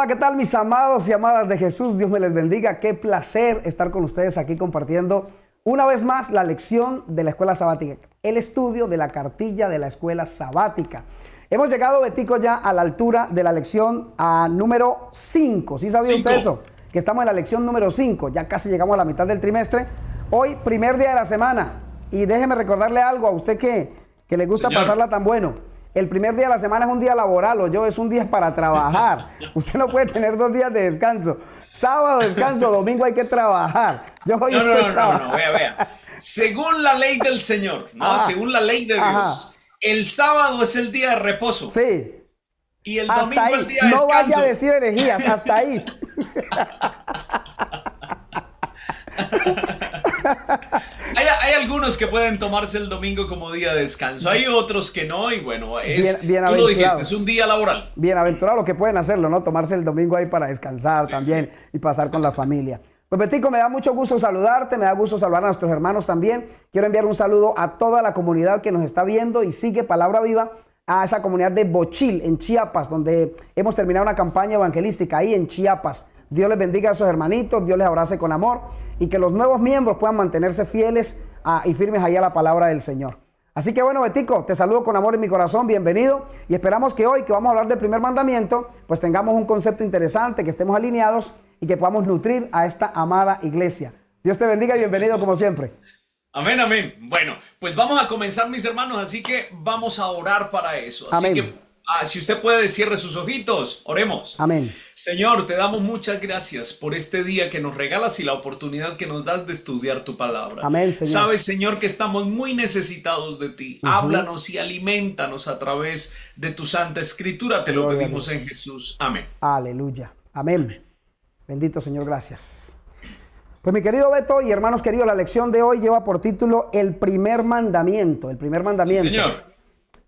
Hola, ¿qué tal mis amados y amadas de Jesús? Dios me les bendiga. Qué placer estar con ustedes aquí compartiendo una vez más la lección de la escuela sabática, el estudio de la cartilla de la escuela sabática. Hemos llegado, Betico, ya a la altura de la lección número 5. ¿Sí sabía usted eso? Que estamos en la lección número 5. Ya casi llegamos a la mitad del trimestre. Hoy, primer día de la semana. Y déjeme recordarle algo a usted que le gusta pasarla tan bueno. El primer día de la semana es un día laboral, es un día para trabajar. Usted no puede tener 2 días de descanso. Sábado descanso, domingo hay que trabajar. No, vea. Según la ley del Señor, según la ley de Dios, el sábado es el día de reposo. Sí. Y el hasta domingo ahí. el día de descanso. No vaya a decir herejías, hasta ahí. Hay algunos que pueden tomarse el domingo como día de descanso. Hay otros que no, y bueno, tú lo dijiste, es un día laboral. Bienaventurados los que pueden hacerlo, ¿no? Tomarse el domingo ahí para descansar también y pasar con la familia. Pues Betico, me da mucho gusto saludarte, me da gusto saludar a nuestros hermanos también. Quiero enviar un saludo a toda la comunidad que nos está viendo y sigue Palabra Viva, a esa comunidad de Bochil, en Chiapas, donde hemos terminado una campaña evangelística ahí en Chiapas. Dios les bendiga a esos hermanitos, Dios les abrace con amor y que los nuevos miembros puedan mantenerse fieles y firmes ahí a la palabra del Señor. Así que bueno, Betico, te saludo con amor en mi corazón, bienvenido, y esperamos que hoy que vamos a hablar del primer mandamiento, pues tengamos un concepto interesante, que estemos alineados y que podamos nutrir a esta amada iglesia. Dios te bendiga y bienvenido como siempre. Amén, amén. Bueno, pues vamos a comenzar, mis hermanos, así que vamos a orar para eso. Así Amén. que si usted puede, cierre sus ojitos, oremos. Amén. Señor, te damos muchas gracias por este día que nos regalas y la oportunidad que nos das de estudiar tu palabra. Amén, Señor. Sabes, Señor, que estamos muy necesitados de ti. Háblanos y alimentanos a través de tu Santa Escritura. Te lo pedimos en Jesús. Amén. Aleluya. Amén. Bendito Señor, gracias. Pues mi querido Beto y hermanos queridos, la lección de hoy lleva por título El primer mandamiento. El primer mandamiento. Sí, señor.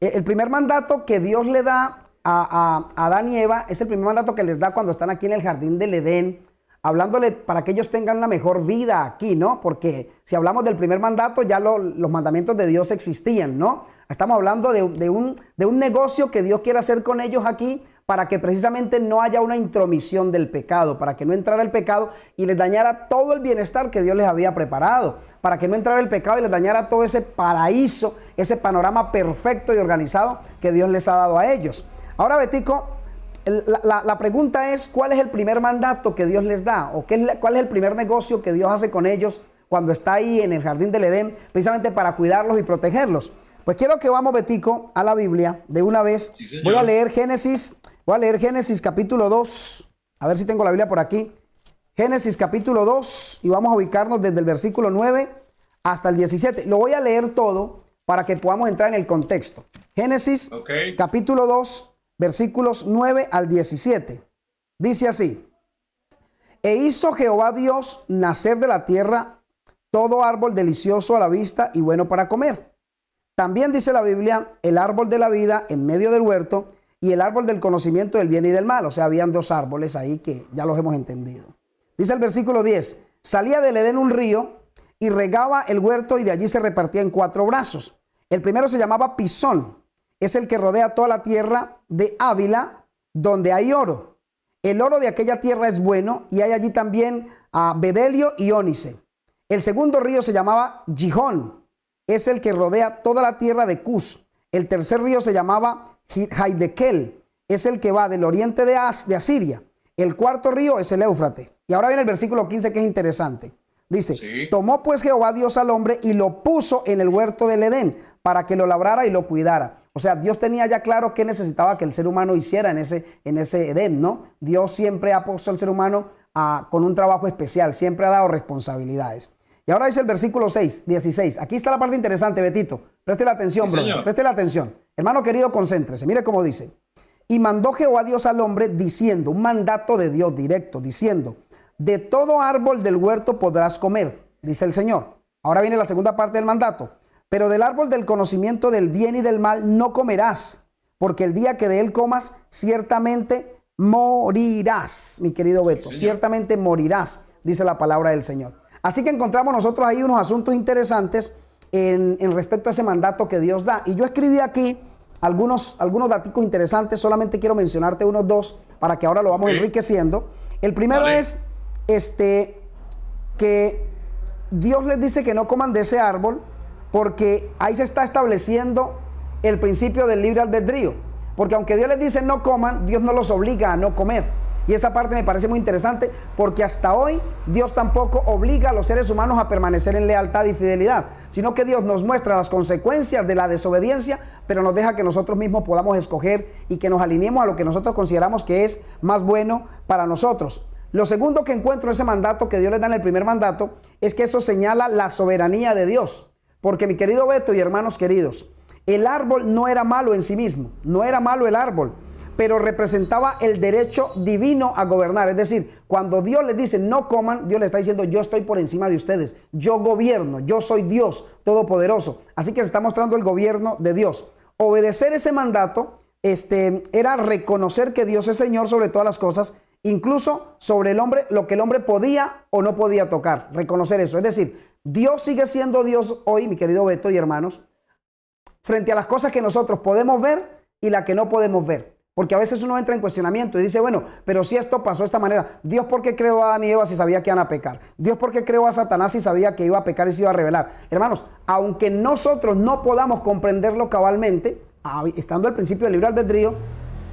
El primer mandato que Dios le da a Adán y Eva es el primer mandato que les da cuando están aquí en el jardín del Edén, hablándole para que ellos tengan una mejor vida aquí, ¿no? Porque si hablamos del primer mandato, ya los mandamientos de Dios existían, ¿no? Estamos hablando de un negocio que Dios quiere hacer con ellos aquí para que precisamente no haya una intromisión del pecado, para que no entrara el pecado y les dañara todo el bienestar que Dios les había preparado, para que no entrara el pecado y les dañara todo ese paraíso, ese panorama perfecto y organizado que Dios les ha dado a ellos. Ahora, Betico, la pregunta es, ¿cuál es el primer mandato que Dios les da? ¿O cuál es el primer negocio que Dios hace con ellos cuando está ahí en el jardín del Edén, precisamente para cuidarlos y protegerlos? Pues quiero que vamos, Betico, a la Biblia de una vez. Sí, Voy a leer Génesis capítulo 2. A ver si tengo la Biblia por aquí. Génesis capítulo 2 y vamos a ubicarnos desde el versículo 9 hasta el 17. Lo voy a leer todo para que podamos entrar en el contexto. Génesis capítulo 2, versículos 9 al 17. Dice así: E hizo Jehová Dios nacer de la tierra todo árbol delicioso a la vista y bueno para comer. También dice la Biblia, el árbol de la vida en medio del huerto y el árbol del conocimiento del bien y del mal. O sea, habían 2 árboles ahí que ya los hemos entendido. Dice el versículo 10, salía del Edén un río y regaba el huerto y de allí se repartía en 4 brazos. El primero se llamaba Pisón, es el que rodea toda la tierra de Ávila, donde hay oro. El oro de aquella tierra es bueno y hay allí también bedelio y ónice. El segundo río se llamaba Gihón, es el que rodea toda la tierra de Cus. El tercer río se llamaba Haidekel, es el que va del oriente de Asiria. El cuarto río es el Éufrates. Y ahora viene el versículo 15 que es interesante. Dice, tomó pues Jehová Dios al hombre y lo puso en el huerto del Edén para que lo labrara y lo cuidara. O sea, Dios tenía ya claro qué necesitaba que el ser humano hiciera en ese Edén, ¿no? Dios siempre ha puesto al ser humano con un trabajo especial, siempre ha dado responsabilidades. Y ahora dice el versículo 16. Aquí está la parte interesante, Betito. Preste la atención, brother. Preste la atención. Hermano querido, concéntrese. Mire cómo dice. Y mandó Jehová Dios al hombre diciendo, un mandato de Dios directo, diciendo, de todo árbol del huerto podrás comer, dice el Señor. Ahora viene la segunda parte del mandato. Pero del árbol del conocimiento del bien y del mal no comerás, porque el día que de él comas, ciertamente morirás, mi querido Beto. Ciertamente morirás, dice la palabra del Señor. Así que encontramos nosotros ahí unos asuntos interesantes en respecto a ese mandato que Dios da. Y yo escribí aquí algunos datos interesantes. Solamente quiero mencionarte unos dos para que ahora lo vamos enriqueciendo. El primero es que Dios les dice que no coman de ese árbol porque ahí se está estableciendo el principio del libre albedrío. Porque aunque Dios les dice no coman, Dios no los obliga a no comer. Y esa parte me parece muy interesante porque hasta hoy Dios tampoco obliga a los seres humanos a permanecer en lealtad y fidelidad, sino que Dios nos muestra las consecuencias de la desobediencia, pero nos deja que nosotros mismos podamos escoger y que nos alineemos a lo que nosotros consideramos que es más bueno para nosotros. Lo segundo que encuentro en ese mandato que Dios les da en el primer mandato es que eso señala la soberanía de Dios. Porque mi querido Beto y hermanos queridos, el árbol no era malo en sí mismo, no era malo el árbol, pero representaba el derecho divino a gobernar. Es decir, cuando Dios les dice no coman, Dios les está diciendo yo estoy por encima de ustedes, yo gobierno, yo soy Dios todopoderoso. Así que se está mostrando el gobierno de Dios. Obedecer ese mandato era reconocer que Dios es Señor sobre todas las cosas, incluso sobre el hombre, lo que el hombre podía o no podía tocar, reconocer eso. Es decir, Dios sigue siendo Dios hoy, mi querido Beto y hermanos, frente a las cosas que nosotros podemos ver y las que no podemos ver. Porque a veces uno entra en cuestionamiento y dice, bueno, pero si esto pasó de esta manera, ¿Dios por qué creó a Adán y Eva si sabía que iban a pecar? ¿Dios por qué creó a Satanás si sabía que iba a pecar y se iba a rebelar? Hermanos, aunque nosotros no podamos comprenderlo cabalmente, estando al principio del libre albedrío,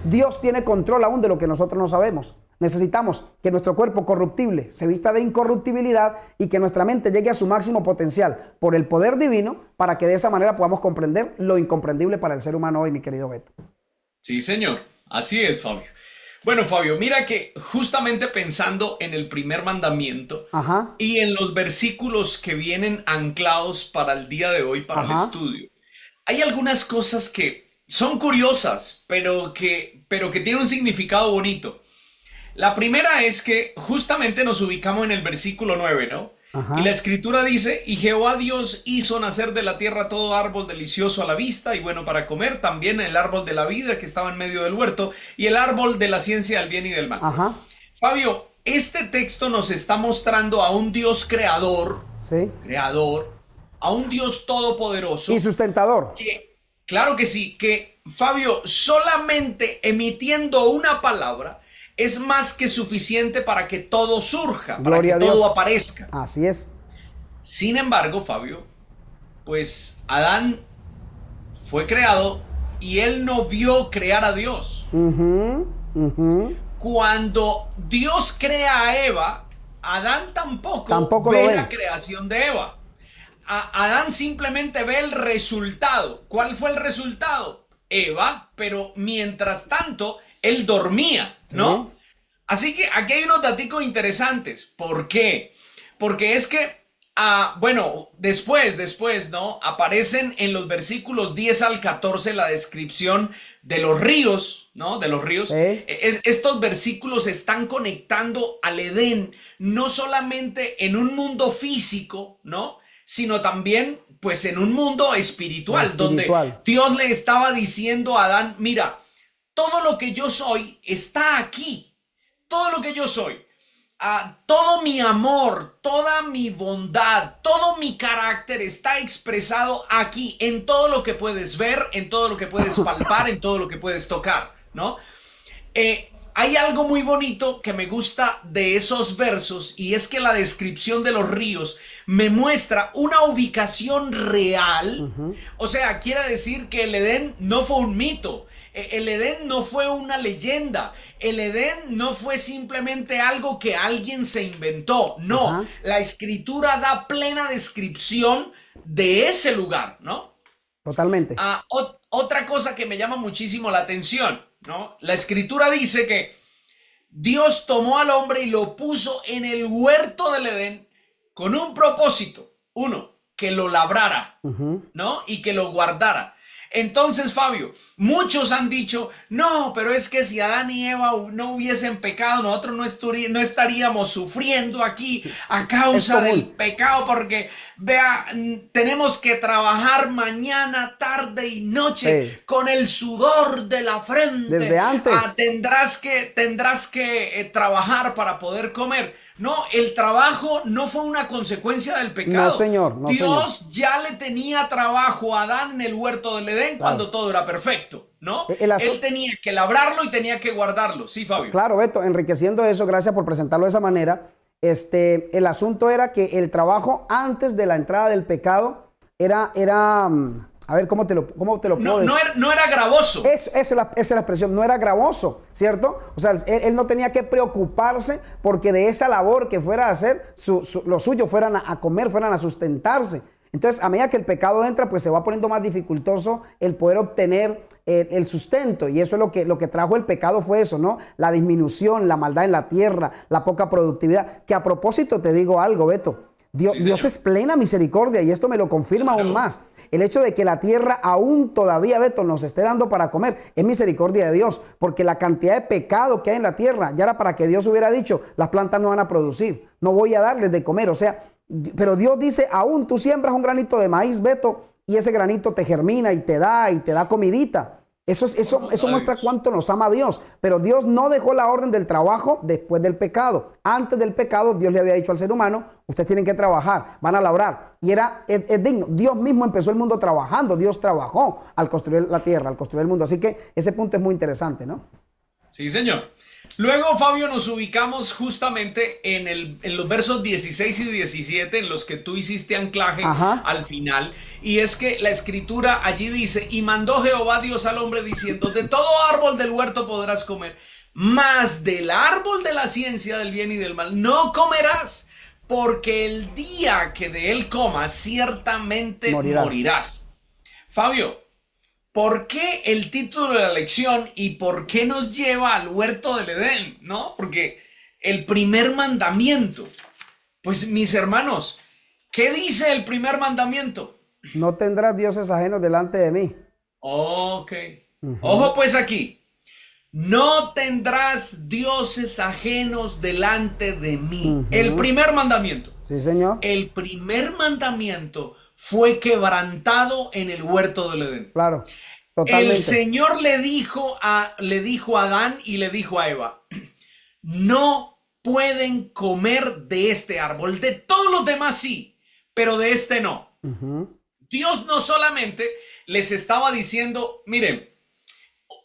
Dios tiene control aún de lo que nosotros no sabemos. Necesitamos que nuestro cuerpo corruptible se vista de incorruptibilidad y que nuestra mente llegue a su máximo potencial por el poder divino para que de esa manera podamos comprender lo incomprendible para el ser humano hoy, mi querido Beto. Sí, señor. Así es, Fabio. Bueno, Fabio, mira que justamente pensando en el primer mandamiento y en los versículos que vienen anclados para el día de hoy, para el estudio, hay algunas cosas que son curiosas, pero que tienen un significado bonito. La primera es que justamente nos ubicamos en el versículo 9, ¿no? Y la escritura dice, y Jehová Dios hizo nacer de la tierra todo árbol delicioso a la vista y bueno para comer, también el árbol de la vida que estaba en medio del huerto y el árbol de la ciencia del bien y del mal. Fabio, este texto nos está mostrando a un Dios creador, a un Dios todopoderoso. Y sustentador. Claro que sí, que Fabio, solamente emitiendo una palabra es más que suficiente para que todo surja, para que todo aparezca. Así es. Sin embargo, Fabio, pues Adán fue creado y él no vio crear a Dios. Cuando Dios crea a Eva, Adán tampoco ve la creación de Eva. Adán simplemente ve el resultado. ¿Cuál fue el resultado? Eva, pero mientras tanto, él dormía, ¿no? Así que aquí hay unos datos interesantes. ¿Por qué? Porque es que, después, ¿no? Aparecen en los versículos 10 al 14 la descripción de los ríos, ¿no? De los ríos. Estos versículos están conectando al Edén, no solamente en un mundo físico, ¿no? Sino también, pues, en un mundo espiritual, donde Dios le estaba diciendo a Adán, mira, todo lo que yo soy está aquí. Todo lo que yo soy, todo mi amor, toda mi bondad, todo mi carácter está expresado aquí, en todo lo que puedes ver, en todo lo que puedes palpar, en todo lo que puedes tocar, ¿no? Hay algo muy bonito que me gusta de esos versos y es que la descripción de los ríos me muestra una ubicación real. O sea, quiere decir que el Edén no fue un mito. El Edén no fue una leyenda. El Edén no fue simplemente algo que alguien se inventó. No, la escritura da plena descripción de ese lugar, ¿no? Totalmente. Otra cosa que me llama muchísimo la atención, ¿no? La escritura dice que Dios tomó al hombre y lo puso en el huerto del Edén con un propósito. Uno, que lo labrara, ¿no? Y que lo guardara. Entonces, Fabio, muchos han dicho, no, pero es que si Adán y Eva no hubiesen pecado, nosotros no estaríamos sufriendo aquí a causa del pecado, porque, vea, tenemos que trabajar mañana, tarde y noche con el sudor de la frente. Desde antes. Tendrás que trabajar para poder comer. No, el trabajo no fue una consecuencia del pecado. No, señor. No, Dios señor. ya le tenía trabajo a Adán en el huerto del Edén cuando Claro. todo era perfecto, ¿no? El Él tenía que labrarlo y tenía que guardarlo. Sí, Fabio. Claro, Beto, enriqueciendo eso, gracias por presentarlo de esa manera. El asunto era que el trabajo antes de la entrada del pecado era a ver, ¿cómo te lo puedo decir? No era gravoso. Esa es la expresión, no era gravoso, ¿cierto? O sea, él no tenía que preocuparse porque de esa labor que fuera a hacer, los suyos fueran a comer, fueran a sustentarse. Entonces, a medida que el pecado entra, pues se va poniendo más dificultoso el poder obtener el sustento. Y eso es lo que trajo el pecado, fue eso, ¿no? La disminución, la maldad en la tierra, la poca productividad. Que a propósito te digo algo, Beto. Dios es plena misericordia y esto me lo confirma aún más. El hecho de que la tierra aún todavía, Beto, nos esté dando para comer es misericordia de Dios, porque la cantidad de pecado que hay en la tierra ya era para que Dios hubiera dicho, las plantas no van a producir, no voy a darles de comer. O sea, pero Dios dice, aún tú siembras un granito de maíz, Beto, y ese granito te germina y te da comidita. Eso muestra cuánto nos ama Dios. Pero Dios no dejó la orden del trabajo después del pecado. Antes del pecado, Dios le había dicho al ser humano, ustedes tienen que trabajar, van a labrar. Y es digno. Dios mismo empezó el mundo trabajando. Dios trabajó al construir la tierra, al construir el mundo. Así que ese punto es muy interesante, ¿no? Sí, señor. Luego, Fabio, nos ubicamos justamente en los versos 16 y 17 en los que tú hiciste anclaje al final. Y es que la escritura allí dice, y mandó Jehová Dios al hombre diciendo, de todo árbol del huerto podrás comer, mas del árbol de la ciencia del bien y del mal no comerás, porque el día que de él comas ciertamente morirás. Fabio, ¿por qué el título de la lección y por qué nos lleva al huerto del Edén? ¿No? Porque el primer mandamiento, pues mis hermanos, ¿qué dice el primer mandamiento? No tendrás dioses ajenos delante de mí. Ok. Ojo pues aquí. No tendrás dioses ajenos delante de mí. El primer mandamiento. Sí, señor. El primer mandamiento fue quebrantado en el huerto del Edén. Claro, totalmente. El Señor le dijo a Adán y le dijo a Eva, no pueden comer de este árbol, de todos los demás sí, pero de este no. Dios no solamente les estaba diciendo, miren,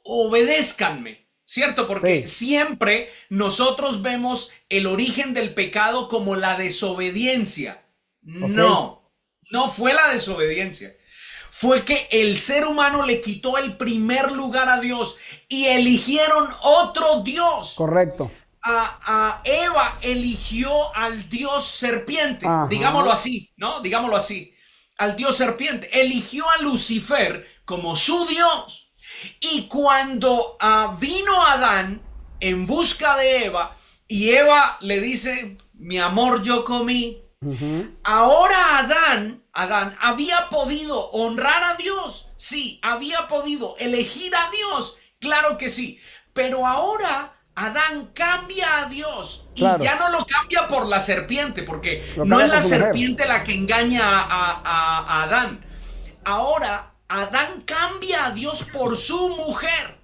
obedézcanme, ¿cierto? Porque siempre nosotros vemos el origen del pecado como la desobediencia. No fue la desobediencia. Fue que el ser humano le quitó el primer lugar a Dios y eligieron otro Dios. Correcto. A Eva eligió al Dios serpiente, digámoslo así, ¿no? Digámoslo así. Al Dios serpiente. Eligió a Lucifer como su Dios. Y cuando vino Adán en busca de Eva y Eva le dice, mi amor, yo comí. Ahora Adán había podido honrar a Dios. Sí, había podido elegir a Dios. Claro que sí. Pero ahora Adán cambia a Dios y ya no lo cambia por la serpiente, porque no es la serpiente la que engaña a Adán. Ahora Adán cambia a Dios por su mujer,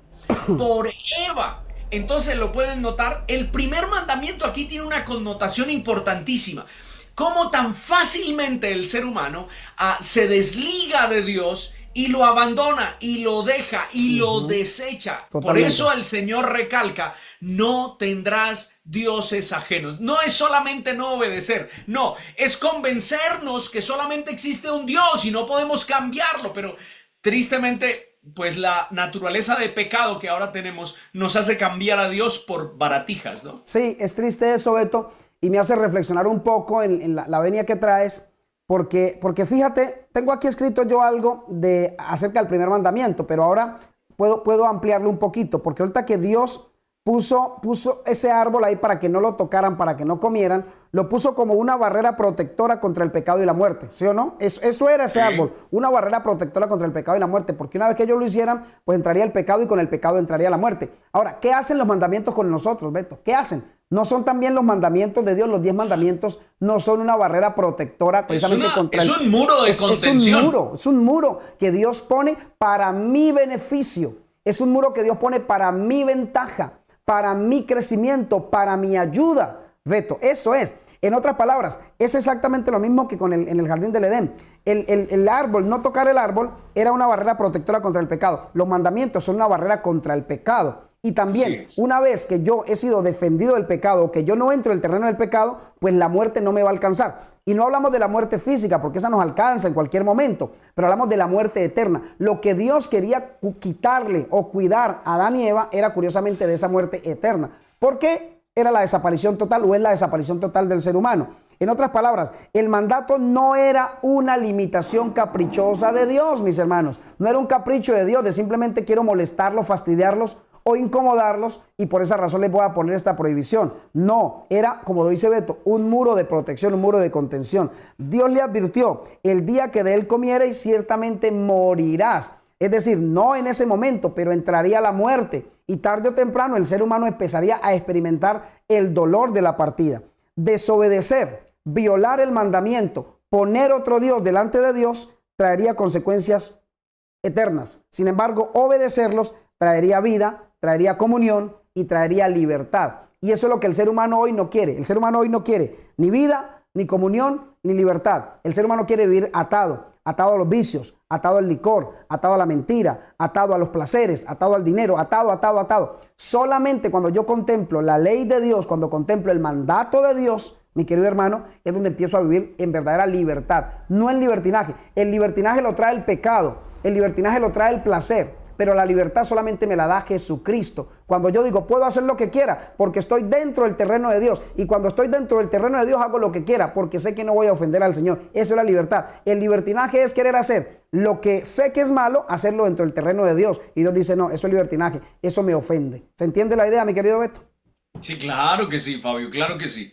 por Eva. Entonces lo pueden notar, el primer mandamiento aquí tiene una connotación importantísima. Cómo tan fácilmente el ser humano se desliga de Dios y lo abandona y lo deja y lo desecha. Totalmente. Por eso el Señor recalca, no tendrás dioses ajenos. No es solamente no obedecer, no, es convencernos que solamente existe un Dios y no podemos cambiarlo, pero tristemente, pues la naturaleza de pecado que ahora tenemos nos hace cambiar a Dios por baratijas, ¿no? Sí, es triste eso, Beto, y me hace reflexionar un poco en la venia que traes. Porque fíjate, tengo aquí escrito yo algo acerca del primer mandamiento, pero ahora puedo ampliarlo un poquito, porque ahorita que Dios puso ese árbol ahí para que no lo tocaran, para que no comieran, lo puso como una barrera protectora contra el pecado y la muerte, ¿sí o no? Eso era ese árbol, una barrera protectora contra el pecado y la muerte, porque una vez que ellos lo hicieran, pues entraría el pecado y con el pecado entraría la muerte. Ahora, ¿qué hacen los mandamientos con nosotros, Beto? ¿Qué hacen? ¿No son también los mandamientos de Dios, los 10 mandamientos, no son una barrera protectora precisamente contra el... Es un muro de contención. Es un muro que Dios pone para mi beneficio. Es un muro que Dios pone para mi ventaja, para mi crecimiento, para mi ayuda. veto. Eso es. En otras palabras, es exactamente lo mismo que en el jardín del Edén. El árbol, no tocar el árbol, era una barrera protectora contra el pecado. Los mandamientos son una barrera contra el pecado. Y también, una vez que yo he sido defendido del pecado, que yo no entro en el terreno del pecado, pues la muerte no me va a alcanzar. Y no hablamos de la muerte física, porque esa nos alcanza en cualquier momento, pero hablamos de la muerte eterna. Lo que Dios quería quitarle o cuidar a Adán y Eva era curiosamente de esa muerte eterna. ¿Por qué? Era la desaparición total o es la desaparición total del ser humano. En otras palabras, el mandato no era una limitación caprichosa de Dios, mis hermanos. No era un capricho de Dios de simplemente quiero molestarlos, fastidiarlos o incomodarlos y por esa razón les voy a poner esta prohibición. No, era, como lo dice Beto, un muro de protección, un muro de contención. Dios le advirtió, el día que de él comiereis ciertamente morirás. Es decir, no en ese momento, pero entraría la muerte y tarde o temprano el ser humano empezaría a experimentar el dolor de la partida. Desobedecer, violar el mandamiento, poner otro Dios delante de Dios, traería consecuencias eternas. Sin embargo, obedecerlos traería vida, traería comunión y traería libertad. Y eso es lo que el ser humano hoy no quiere. El ser humano hoy no quiere ni vida, ni comunión, ni libertad. El ser humano quiere vivir atado a los vicios, atado al licor, atado a la mentira, atado a los placeres, atado al dinero, atado. Solamente cuando yo contemplo la ley de Dios, cuando contemplo el mandato de Dios, mi querido hermano, es donde empiezo a vivir en verdadera libertad, no en libertinaje. El libertinaje lo trae el pecado, el libertinaje lo trae el placer. Pero la libertad solamente me la da Jesucristo. Cuando yo digo, puedo hacer lo que quiera porque estoy dentro del terreno de Dios. Y cuando estoy dentro del terreno de Dios hago lo que quiera porque sé que no voy a ofender al Señor. Eso es la libertad. El libertinaje es querer hacer lo que sé que es malo, hacerlo dentro del terreno de Dios. Y Dios dice, no, eso es libertinaje. Eso me ofende. ¿Se entiende la idea, mi querido Beto? Sí, claro que sí, Fabio, claro que sí.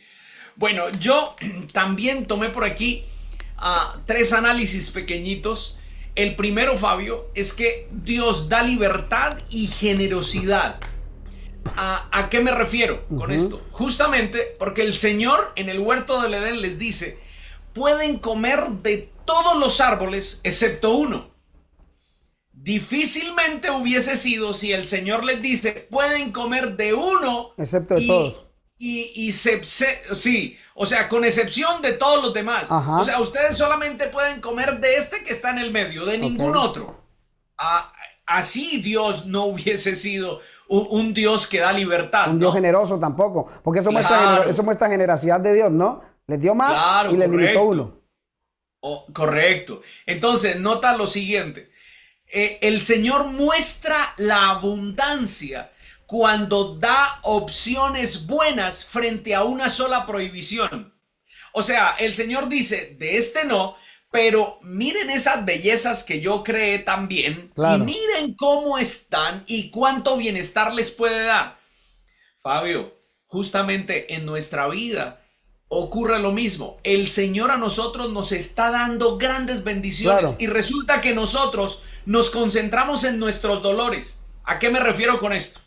Bueno, yo también tomé por aquí 3 análisis pequeñitos. El primero, Fabio, es que Dios da libertad y generosidad. ¿A qué me refiero con esto? Justamente porque el Señor en el huerto del Edén les dice, pueden comer de todos los árboles excepto uno. Difícilmente hubiese sido si el Señor les dice, pueden comer de uno. Excepto de todos. Sí, o sea, con excepción de todos los demás. Ajá. O sea, ustedes solamente pueden comer de este que está en el medio, de ningún otro. Así Dios no hubiese sido un Dios que da libertad. Un Dios generoso tampoco, porque eso, claro, muestra generosidad de Dios, ¿no? Les dio más, claro, y les limitó uno. Correcto. Entonces, nota lo siguiente. El Señor muestra la abundancia cuando da opciones buenas frente a una sola prohibición. O sea, el Señor dice, de este no, pero miren esas bellezas que yo creé también, claro, y miren cómo están y cuánto bienestar les puede dar. Fabio, justamente en nuestra vida ocurre lo mismo. El Señor a nosotros nos está dando grandes bendiciones, claro, y resulta que nosotros nos concentramos en nuestros dolores. ¿A qué me refiero con esto?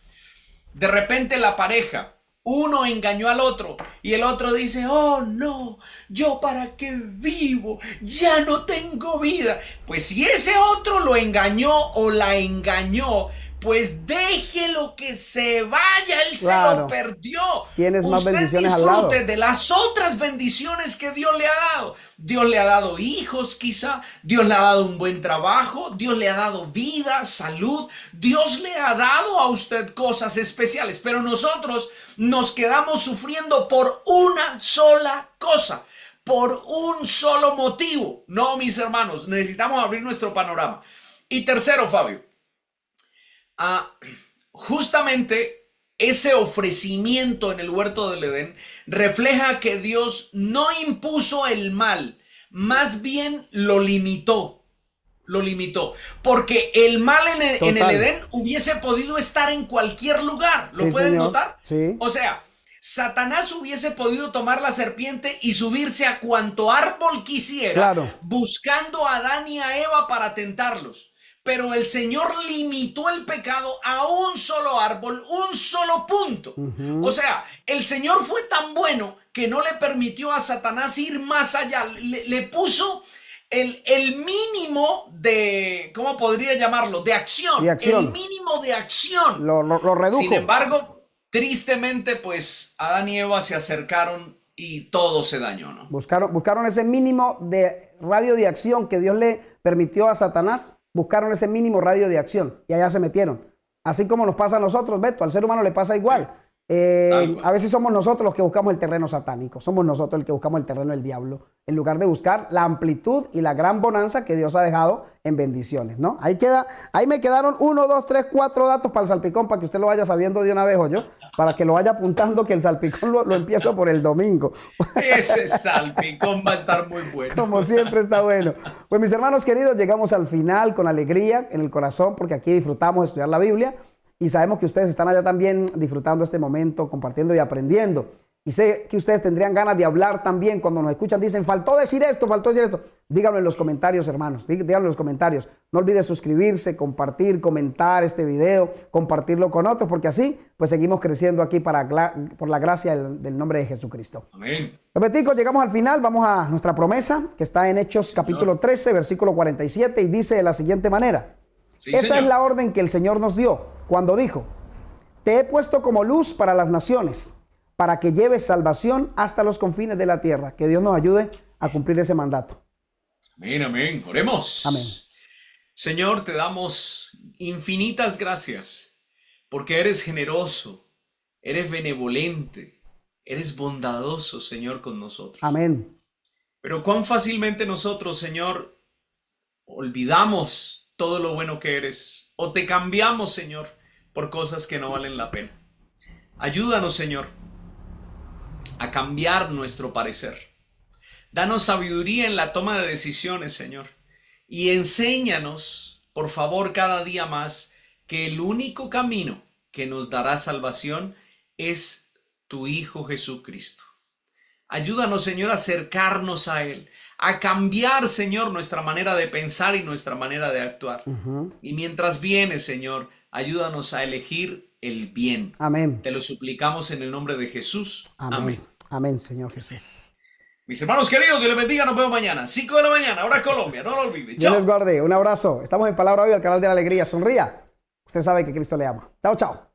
De repente la pareja, uno engañó al otro y el otro dice, oh no, yo para qué vivo, ya no tengo vida. Pues si ese otro lo engañó o la engañó, pues déjelo que se vaya, él claro, se lo perdió. Tienes más bendiciones al lado. Disfrute de las otras bendiciones que Dios le ha dado. Dios le ha dado hijos quizá, Dios le ha dado un buen trabajo, Dios le ha dado vida, salud, Dios le ha dado a usted cosas especiales, pero nosotros nos quedamos sufriendo por una sola cosa, por un solo motivo. No, mis hermanos, necesitamos abrir nuestro panorama. Y tercero, Fabio, justamente ese ofrecimiento en el huerto del Edén refleja que Dios no impuso el mal, más bien lo limitó. Porque el mal en el Edén hubiese podido estar en cualquier lugar. ¿Lo pueden notar? Sí. O sea, Satanás hubiese podido tomar la serpiente y subirse a cuanto árbol quisiera, claro, buscando a Adán y a Eva para tentarlos. Pero el Señor limitó el pecado a un solo árbol, un solo punto. O sea, el Señor fue tan bueno que no le permitió a Satanás ir más allá. Le puso el mínimo de, ¿cómo podría llamarlo? De acción. El mínimo de acción. Lo redujo. Sin embargo, tristemente, pues Adán y Eva se acercaron y todo se dañó, ¿no? Buscaron ese mínimo de radio de acción que Dios le permitió a Satanás. Buscaron ese mínimo radio de acción y allá se metieron. Así como nos pasa a nosotros, Beto, al ser humano le pasa igual. A veces somos nosotros los que buscamos el terreno satánico, somos nosotros los que buscamos el terreno del diablo, en lugar de buscar la amplitud y la gran bonanza que Dios ha dejado en bendiciones, ¿no? Ahí me quedaron 1, 2, 3, 4 datos para el salpicón, para que usted lo vaya sabiendo de una vez, o yo, para que lo vaya apuntando, que el salpicón lo empiezo por el domingo. Ese salpicón va a estar muy bueno. Como siempre está bueno. Pues mis hermanos queridos, llegamos al final con alegría en el corazón, porque aquí disfrutamos de estudiar la Biblia. Y sabemos que ustedes están allá también disfrutando este momento, compartiendo y aprendiendo. Y sé que ustedes tendrían ganas de hablar también cuando nos escuchan. Dicen, faltó decir esto, faltó decir esto. Díganlo en los comentarios, hermanos. Díganlo en los comentarios. No olviden suscribirse, compartir, comentar este video, compartirlo con otros, porque así pues seguimos creciendo aquí por la gracia del nombre de Jesucristo. Amén. Repetimos, llegamos al final. Vamos a nuestra promesa, que está en Hechos capítulo 13, versículo 47, y dice de la siguiente manera. Sí, Esa señor. es la orden que el Señor nos dio cuando dijo, te he puesto como luz para las naciones, para que lleves salvación hasta los confines de la tierra. Que Dios nos ayude a cumplir ese mandato. Amén, amén. Oremos. Amén. Señor, te damos infinitas gracias porque eres generoso, eres benevolente, eres bondadoso, Señor, con nosotros. Amén. Pero cuán fácilmente nosotros, Señor, olvidamos todo lo bueno que eres o te cambiamos, Señor, por cosas que no valen la pena. Ayúdanos, Señor, a cambiar nuestro parecer. Danos sabiduría en la toma de decisiones, Señor, y enséñanos, por favor, cada día más, que el único camino que nos dará salvación es tu Hijo Jesucristo. Ayúdanos, Señor, a acercarnos a Él, a cambiar, Señor, nuestra manera de pensar y nuestra manera de actuar. Y mientras viene, Señor, ayúdanos a elegir el bien. Amén. Te lo suplicamos en el nombre de Jesús. Amén. Amén. Amén, Señor Jesús. Mis hermanos queridos, Dios les bendiga, nos vemos mañana, 5 de la mañana, hora Colombia, no lo olviden. Dios Chao. les guarde, un abrazo. Estamos en Palabra Hoy, el canal de la alegría. Sonría. Usted sabe que Cristo le ama. Chao, chao.